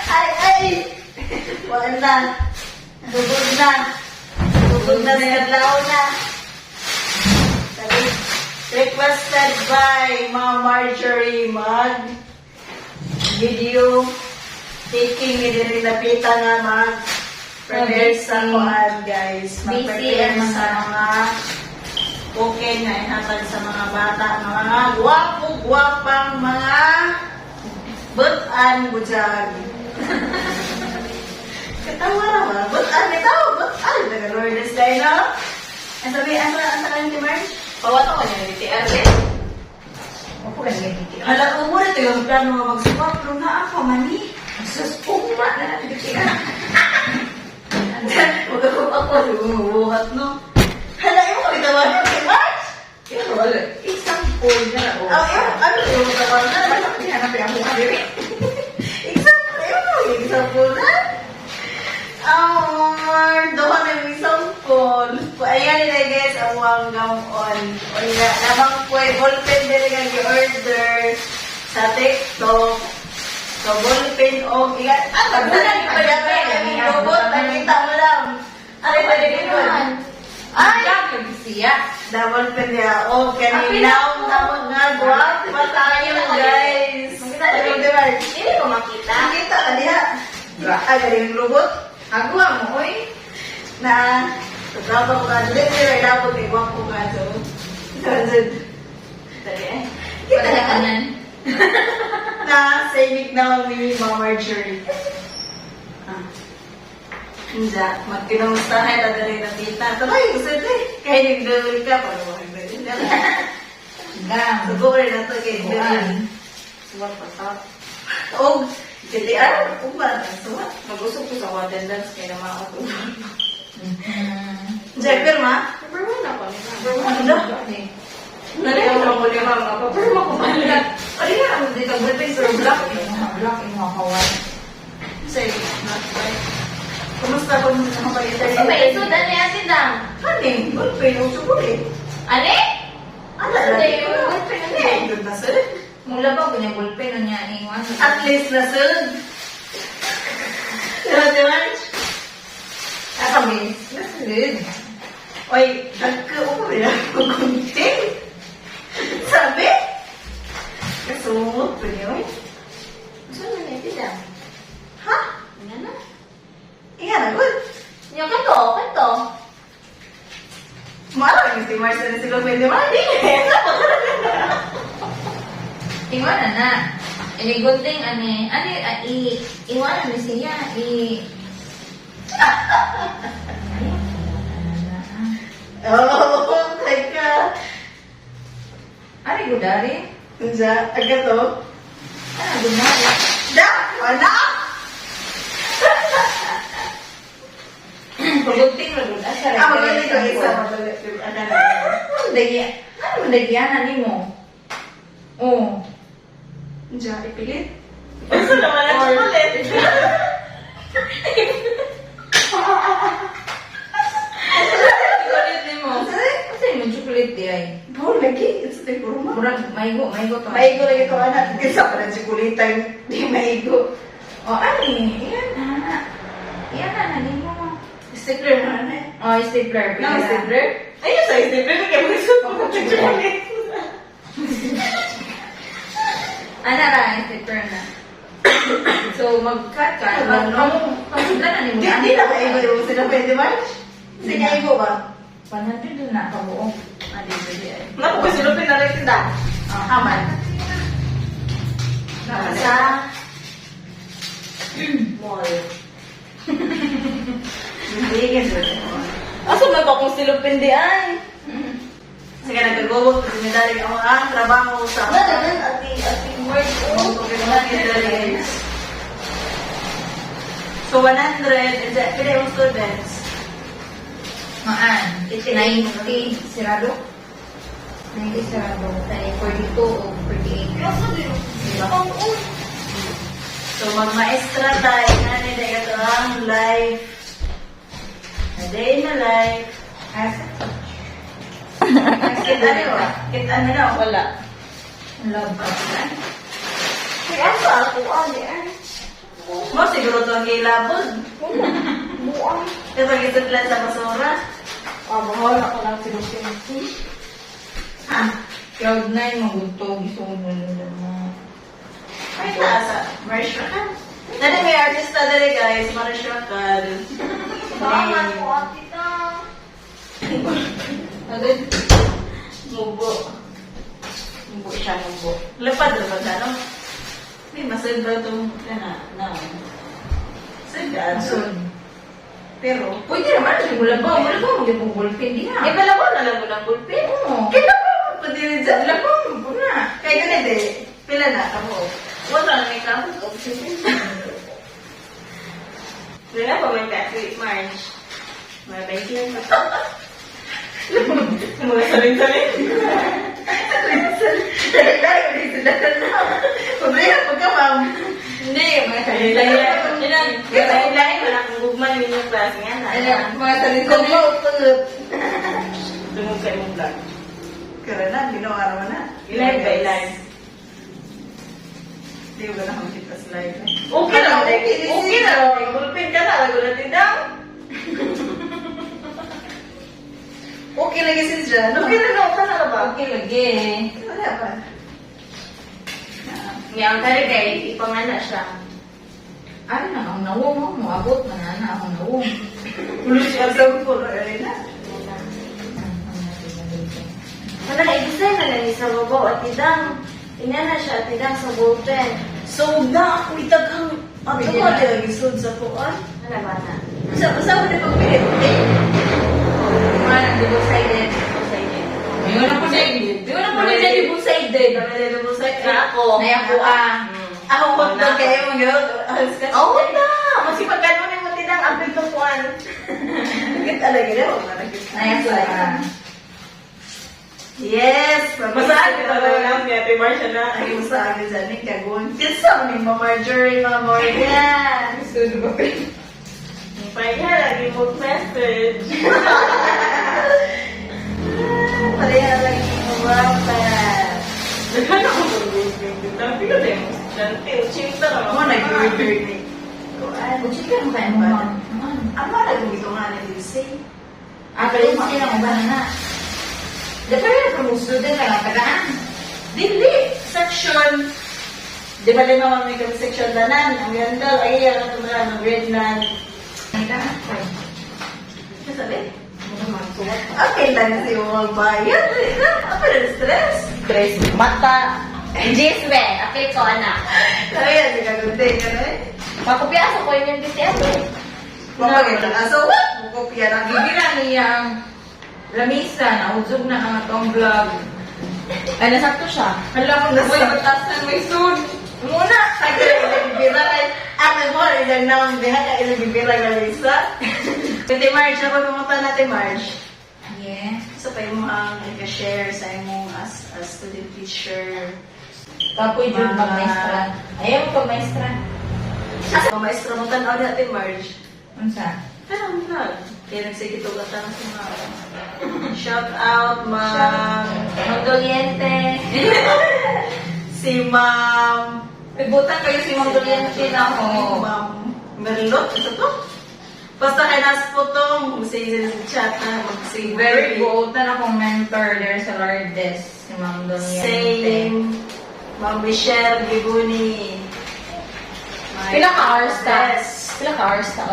Ay, ay! Wala na. Dugod na. Dugod na sa kadlaw na. Requested by Ma'am Marjorie mag video taking ni din napita nga mag prepare sa kuan guys. Mag-prepare sa mga okay nga ihatag sa mga bata, mga gwapo-gwapang mga butan bujag. Katawa naman, butan ito, butan. Taga-Lourdes tayo, no? Ang sabi, ano sa kanyang Timar? Pawato ko niya, BTR din. Opo ka niya, BTR. Hala, umura ito yung plano mo mag-swap. Pero na ako, mani. Sus, puma na natin, BTR. Huwag ako, lumubuhat, no? Hala, yung kami tawanan, Timar? Pero wala, isang pool na ako. Ano yung tawanan? Wala ko niya na ako kabiri. Example na? Doon na yung example. Ayan nila guys, ang wanggang on. O nga, namang po, ballpen din ang i-order sa TikTok. So, ballpen o, ikat, magdalan yung pala yung robot, nakita mo lang. Ano pa din yun? Ay! siya. Double pen niya. O, kaninaw na mga guwap pa tayo guys. Makita na hindi ko makita. Nakita ka niya. Ay, galing robot. Agwa mo, oy. Na, sobrang ko ka. Dili, dapat may guwap ko ka. So, Dali eh. kita na kanan. na saving na ni Mama Marjorie. Hindi, magkinamustahan na dali na tita. Tabay, gusto ito eh. Kaya nagdawal ka, paluwag na rin. Siguro na ito kay Dylan. Suwat pa sa. O, hindi kung ba na suwat. Mag-usok ko sa water dance kaya naman ako ito. Diyan, pirma? Number 1 ako. Ano? Nalaya ko lang ulit mga ako. Pero makumalat. Ano nga ang dito? Bulping sir black. Black in Hawaii. Say, not right. Kumusta po sa mga palitan? Kasi may iso, dali atin lang. Hani, bulpin, uso ko eh. Ani? Ano Hindi, lang? bulpin na Hindi, good na sir. Mula ba ko niya bulpen na niya iwan? At least na sir. Diba, diba? Kami, nasulid. Oy, nagka-upo rin ako kunting. Sabi? Kasungot pa niyo eh. Saan na natin lang? Ha? Ano na? Iyan na, good. Yung kanto. Marami si Marcel na sila pwede mali. Iwanan na. Ini good thing, iwanan ni siya, Oh, teka. Ari gudari? Diyan, agad to. Ano gudari? Da, wala. Pagulting na gud. Asa rin. Magaling ko isa. Ano mandagyanan ni mo? Oh. Diyan, ipilit. Gusto naman ang chocolate. Chocolate ni mo. Asa yung chocolate di ay? Bawal lagi. It's the kurma. Murag, maigo to. Maigo lagi ito, anak. Kasi pa ng sikulitan. Di maigo. Oh, ani, yan na ni mo. Stapler na eh. Oh, stapler. No, stapler? Ayun sa stapler. Kaya mo gusto ko ng chocolate. Ana ra, stapler na. So, mag-cut ka. Pagsudan na ni mo. Di na maigo yung sila pwede ba? Sige, maigo ba? 100 din na kabuo. Adi, pwede ay. Naku, kasi lupin na rin tinda. Aman. Sa mall. Hindi ka sila. Asa may pa kung silupin di ay? Sige, nagagawag. Medali ako ang trabaho sa... Ati word ko. So, 100. And then, pila yung students? Maan. 90 sirado. 90 sirado. Tayo 42 o 48. Diba? So, magmaestra tayo. Nani na ito ang life. A day na life. Kita niyo ba? Kita niyo na. Wala. Love ka. Kaya sa ako, ali ay. Mo siguro to ang gilabod. Buang. Ito gitudlan sa basura. Bahala ko lang si Lucy. Cloud9, maguntog. Gusto ko na. Ay, taasa. Marishakan. Nani may artista dali guys. Marishakan. Salamat po, ate ta. Agad. Mubo. Mubo siya, mubo. Lapad na ba no? May masad ba itong na. Sad. Asun. Pero, Pwede naman, hindi mo lang ba? Wala ba magiging ballpen? Di na. palabaw na lang mo ng bulpin. Oo. Kailan pa din dyan? Wala pa, mo na. Kaya ganun eh. Pila na ako. Wala na may kamot. Wala pa may kasi, March. May basilan pa to. Mga saling-saling. Problema pag ka, ma'am. Hindi, mga Lain-lain, wala kang gugman yun yung klase nga na. Mga salita-salita. Tungkol ka yung vlog. Karana, ginawa naman na. Live by live. Hindi ko na kung kita sa live. Okay na, okay na. Bulpin ka na, lago na tindaw. Okay lagi si Jan. Okay na, okay na ba? Okay lagi. Wala pa. May ang kari kay ipangana siya. Ano na, ang nawong mo, abot man na ang nawong. Ulo siya sa ulo. Ayun na. Wala, i-design na lang sa babaw at tidang. Inana siya at tidang sa bullpen. So, na ako itaghang. Ang Pwede ito na. ka lagi sud sa puan. Ano ba na? Saan mo na pagpilit? Mga double-sided. Yung na po na yung na po na yung double-sided. Kami na mo sa Ako. Naya po Ako hot dog kayo mo gawin. Oo na! Kasi pag gano'n mo tidang abig ng puan. Bakit alagi na? Wala na Naya po Yes! Masaan ka na lang kay Ate Marcia na. Ay, sa akin dyan ni Kagun. Kinsa mo ni Marjorie, Ma'am Morgan. Gusto ba? Pwede lagi mo message. Pareha lang yung mga Naghan ako ng bulpin. Tapi ka din. Dante, uchinta na Ako nag-order ni. Chika mo kayo mo. Ano na ito nga na Lucy? Pero yung sila mo ba na? Dapat yung promoso din na tagaan. Dili! Section! Di ba lima mga may section danan? Ang ganda, ay yan ang tumala ng grade 9. Ay, tagaan ko. Kasabi? Okay lang kasi yung magbayad. Apa na stress? Tres mata. Jisbe, apil ko anak. Kaya, di ka gunting ka na eh. Makupiasa ko yung BTS. Mapagay na aso, mukopya na. Gigiran niyang lamisa na udzog na ang atong vlog. Ay, nasakto siya. Hala mo, boy, batasan may sud. Muna, kaya ilang bibira kay ate mo, ilang naman biha ka ilang bibira na Lisa. Ate Marge, ako pumunta natin Marge. Yeah. So, pa yung mga nag-share sa imong as a student teacher. Kapoy dyan pag-maestra. Ayaw mo pag-maestra. Asa, maestro mo tanaw natin Marge. Unsa? Kanang vlog. Kaya nagsige to gata na mga shout out, ma'am. Mangdoliente. Si ma'am. Pibutan kayo si Mangdoliente na ako. Ma'am Merlot, ito to. Basta kay nas po tong sa chat na mag-say Very good. Na akong mentor there sa Lourdes. Si Mangdoliente. Same. Ma'am Michelle Gibuni. Pila ka hours ka? Pila ka hours ka?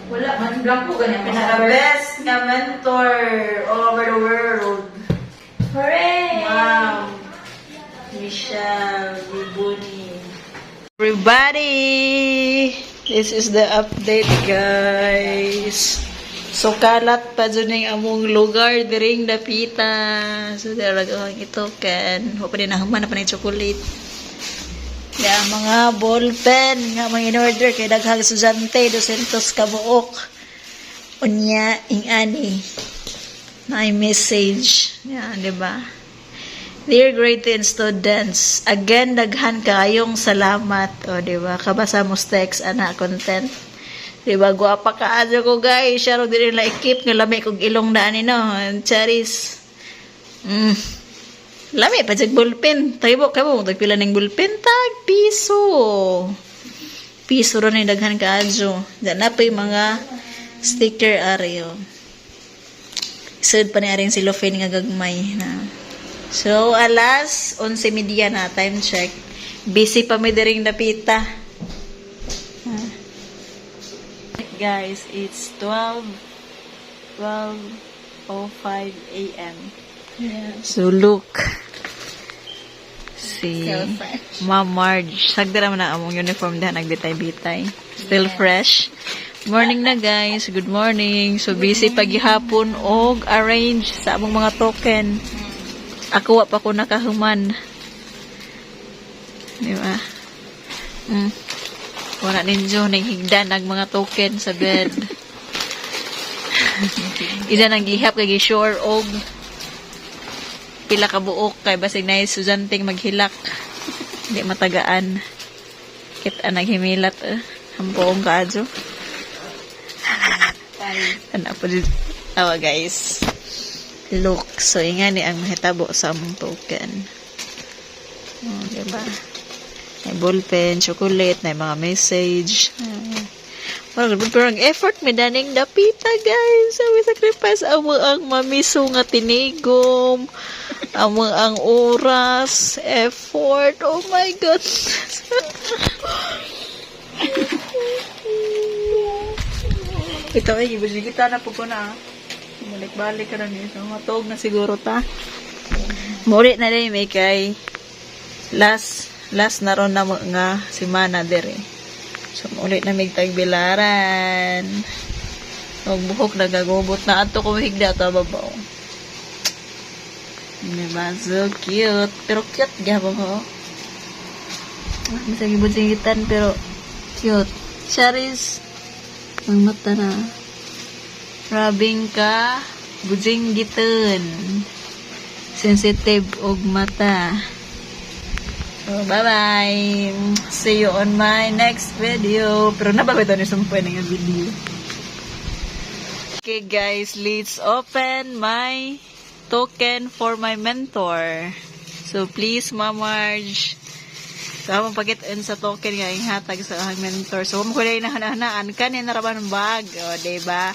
Wala man. Blanco ganyan. Pinaka-best nga mentor all over the world. Hooray! Wow. Michelle Gibuni. Everybody! This is the update, guys. So, kalat pa dyan yung among lugar. Diring dapita. So, talagang ito, kan. Huwag pa din nahaman na pa ng chocolate. Kaya mga ballpen nga mga in-order kay daghang estudyante 200 kabuok. Unya ing ani. Na message. Yan, di ba? Dear grade 10 students, again daghan kayong salamat. O, di ba? Kabasa mo text ana content. Di ba? Guwapa ka adyo ko guys. Sharo din nila ikip nga lami kog ilong na ani no. Charis. Lami pa jag ballpen. Tayo kayo tagpila ning ballpen tag piso. piso ron yung daghan kaadyo. Diyan na pa yung mga sticker areo. Isod pa ni aring cellophane nga gagmay na. So, alas 11:30 na, time check. Busy pa mi diring napita. Guys, it's 12:05 a.m. So, look. Si So fresh. Ma'am Marge. Sagdara man na among uniform dahil nagbitay-bitay. Still fresh. Morning na guys. Good morning. So, busy paghihapon og arrange sa among mga token. Ako wa pa ko nakahuman. Di ba? Wala ninyo nang higdan ang mga token sa bed. Ida nang gihap kay sure og pila ka buok kay basig na estudyanteng maghilak. Hindi matagaan. Kita naghimilat hampoong kaadyo. Ano po dito? Awa guys. Look. So, nga ni ang mahitabo sa among token. Oh, diba? May ballpen, chocolate, may mga message. Pero ang effort may daning dapita guys. Sabi sacrifice amo ang mamiso nga tinigom. Amo ang oras, effort. Oh my God. Ito ay kita na po ko na. Balik-balik ka na niyo. So, matog na siguro ta. Mulit na rin may kay last na ron na nga simana dere. So, ulit na may tagbilaran. Huwag buhok na gagubot na ato kung higda ito babaw. Diba? So cute. Pero cute gabang ho. Masag ibut-singitan pero cute. Charis. Ang mata na. Rabing ka. Bujing gitan. Sensitive og mata. So, bye-bye. See you on my next video. Pero nababay ito ni sumpoy na yung video. Okay guys, let's open my token for my mentor. So, please, Ma'am Marge. So, among pag-in sa token nga yung hatag sa aking mentor. So, kung kulay na hanahanaan, kanin naraman ng bag. O, diba?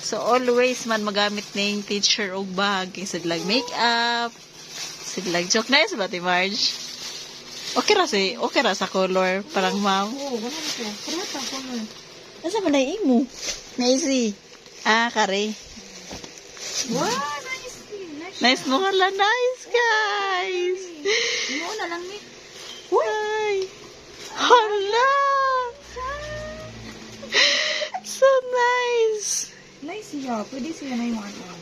So, always man magamit ng teacher o bag. Siglag makeup. Siglag joke. Nice ba, ti Marge? Okay ra sa color. Parang ma'am. Oo, ganun ko. Parata ko nun. Nasa man na imo? Maisy. Kare. Wow, nice. Nice mo nga lang. Nice, guys. Yung una lang ni. Hi. Hala. So nice. Nice siya. Pwede siya na yung ano.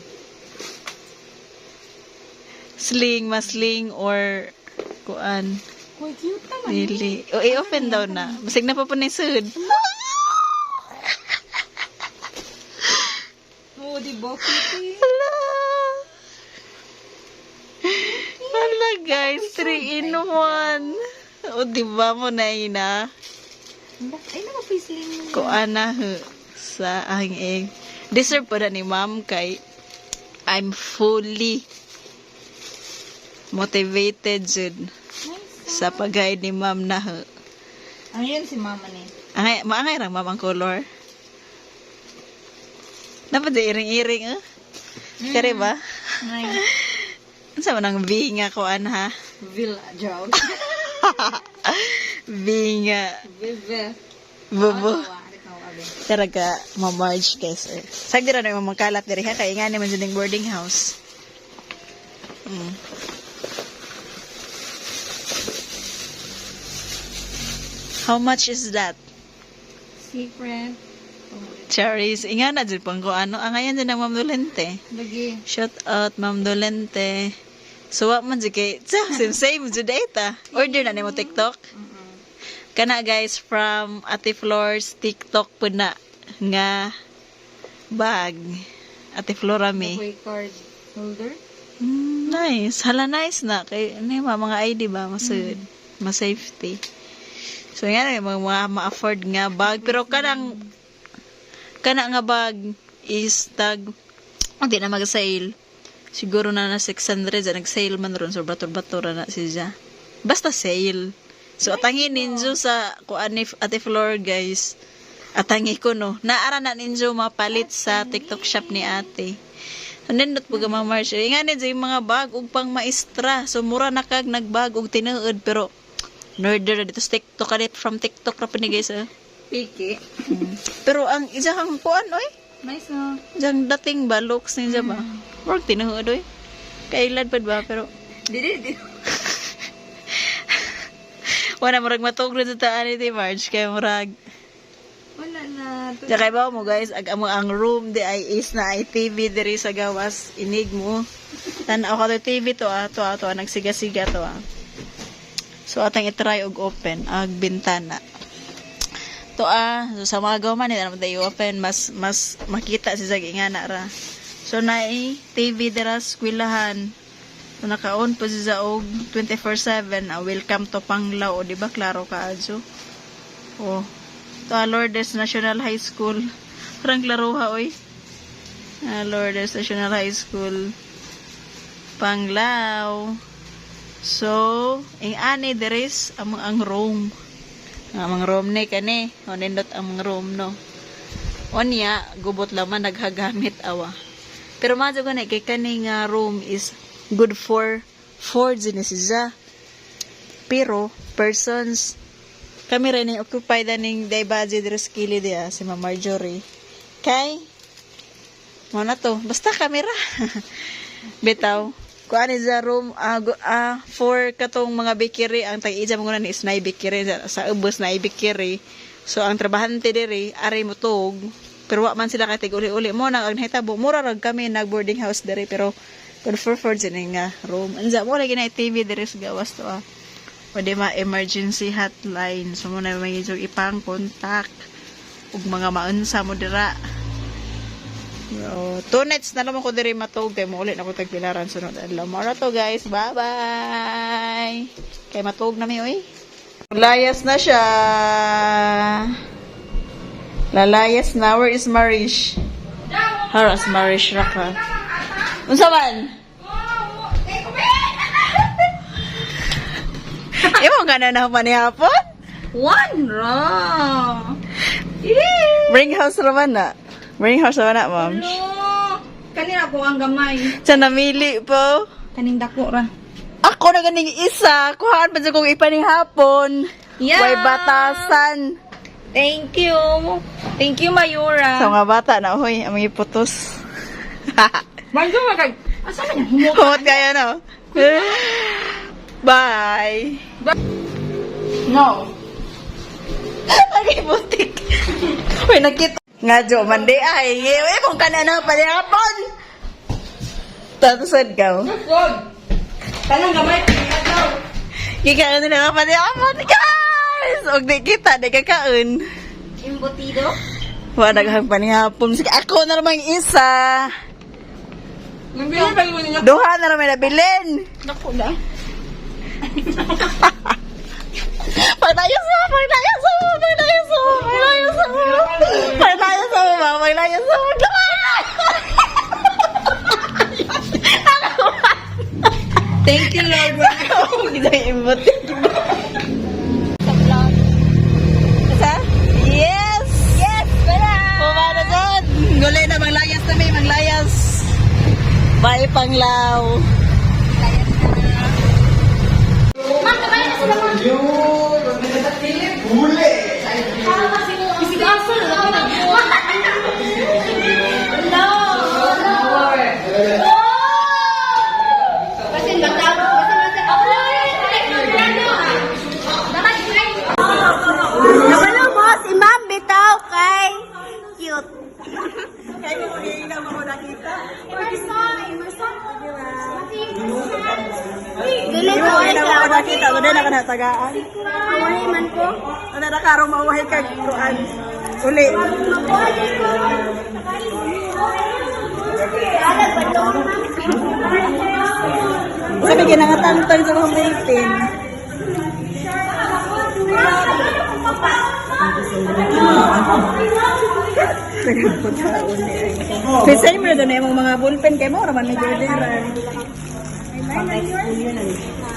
Sling, masling, or kuan. Uy, cute naman. Really. O, i-open daw na. Masig na pa po na yung sud. Oo, di ba? Pretty. Hala. Hala, guys. 3 in 1. O, diba mo na ina? Ay, naka-face Kuan na sa aking egg. Deserve po na ni ma'am kay I'm fully motivated jud sa pag-guide ni ma'am na Ano yun si mama ni? maangay ra ma'am ang color. Dapat di iring-iring Kare ba? Nice. Unsa man ang V nga kuan ha? Villa job. V nga Vive. bubo. Talaga ma-marge guys. Sagdi ra na yung magkalat diri ha kay nga naman jud ning boarding house. How much is that? Secret. Cherries. Inga na dyan pang ko ano. Ang ngayon dyan ang Ma'am Dolente. Lagi. Shout out Ma'am Dolente. So what man dyan kay... Same dyan data. Order na ni mo TikTok. Kana guys from Ate Flor's TikTok po na nga bag. Ate Flora me. Ako'y card holder. Nice. Hala nice na. Kay ano mga ID ba? Masud. Ma-safety. So yan mga ma-afford nga bag. Pero kana nga bag is tag hindi na mag-sale. Siguro na 600 nag-sale man ron so bator-bator na siya. Basta sale. So atangi ninyo sa kuan ni Ate Flor guys. Atangi ko no. Naara na ninyo mapalit sa TikTok shop ni Ate. Nindot po mga March. Nga ninyo yung mga bag ug pang maestra. So mura na kag nagbag ug tinuod pero order dito sa TikTok kanit from TikTok ra ni guys. Piki. Pero ang isa kang kuan oy. Nice no. Jang dating ba looks ninyo ba? Work tinuod oy. Kailad pa ba pero Dili. wala murag matug rin sa taan ni March kay murag Wala na. Kaya ba mo guys, ang room di ay is na ay TV diri sa gawas, inig mo. Tanaw ka to TV to nagsiga-siga to . So atang i-try og open ang bintana. To so sa mga gawman nila naman tayo open, mas makita si Zag ingana ra. So na TV dira sa eskwelahan. So naka-on po si Zaog 24/7, welcome to Panglao, di ba? Klaro ka adso. Oh. To Lourdes National High School. Parang klaro ha, oy. Lourdes National High School. Panglao. So, ani deres ang room. Ang room ni kani. O nindot ang room no. Onya gubot laman naghagamit awa. Pero madyo ko na kay kani nga room is good for 4 siya. Pero persons kami rin yung occupied ning day budget reskili dia si Ma'am Marjorie. Kay mo na to. Basta kamera. Bitaw. Kuan is a room for katong mga bakery ang tag-ija mo na ni is na bakery sa ubos na bakery. So ang trabahante diri ari mo tog pero wa man sila kay uli-uli mo nang nahitabo mura rag kami nag boarding house diri pero good for nga room. Anza mo lagi na TV diri sa gawas to . Pwede ma-emergency hotline. So, muna may ipang contact. Ug mga maunsa mo dira. So, 2 nights na naman ko diri matog. Kaya mo ulit na ko tagpilaran. Sunod. Lamara to guys. Bye-bye. Kaya matog na mi, oy. Layas na siya. Lalayas na. Where is Marish? Haras Marish Raka. Unsa man? Imo ka na pa ni hapon? One ra. Bring house raman na. Bring house raman na, ma'am. Hello. Kanina ko ang gamay. Sa namili po. Kaning dako ra. Ako na ganing isa. Kuhaan pa sa kong ipaning hapon. Yeah. Way batasan. Thank you. Thank you, Mayura. Sa mga bata na, hoy, aming iputos. Manjo magag. Asa man yung Humot kayo, no? Bye. No. Lagi butik. Uy, nakita. Nga, Jo, mandi ay. Mong kanana pa niya hapon. Tatusad ka. Good. Kanang gamay daw. Kikaon na nga pa niya hapon. Guys! Huwag di kita, di kakaon. Embutido. Wadaghang pa niya hapon. Sige, ako na naman isa. Nabili pa mo niya. Duha na naman nabilin. Dako na. Paglayas mo, paglayas mo, paglayas mo, paglayas mo. Paglayas mo ba, paglayas mo. Thank you, Lord. Hindi tayo imbutin. Isa? Yes! Yes! Wala! Pumano doon. Gulay na, maglayas na may, maglayas. Bye, Panglaw. Nabalo mo, si Ma'am bitaw kay cute. Kaya mo mag-iilang ako nakita. Dili Di ko mo ay ilang ako nakita. Ano din ako natagaan. Away man ko. Ano na karong mauwahay ka. Kuan. Uli. Sabi ginangatangtang sa mga Philippine. Kasi mo na doon yung mga ballpen kay mo. Raman may orderan.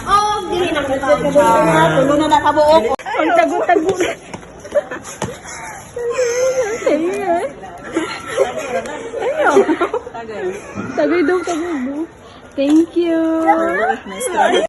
Oh, Hindi na ko tulo na nakabuok. Ang tago-tago. Tagay daw. Thank you.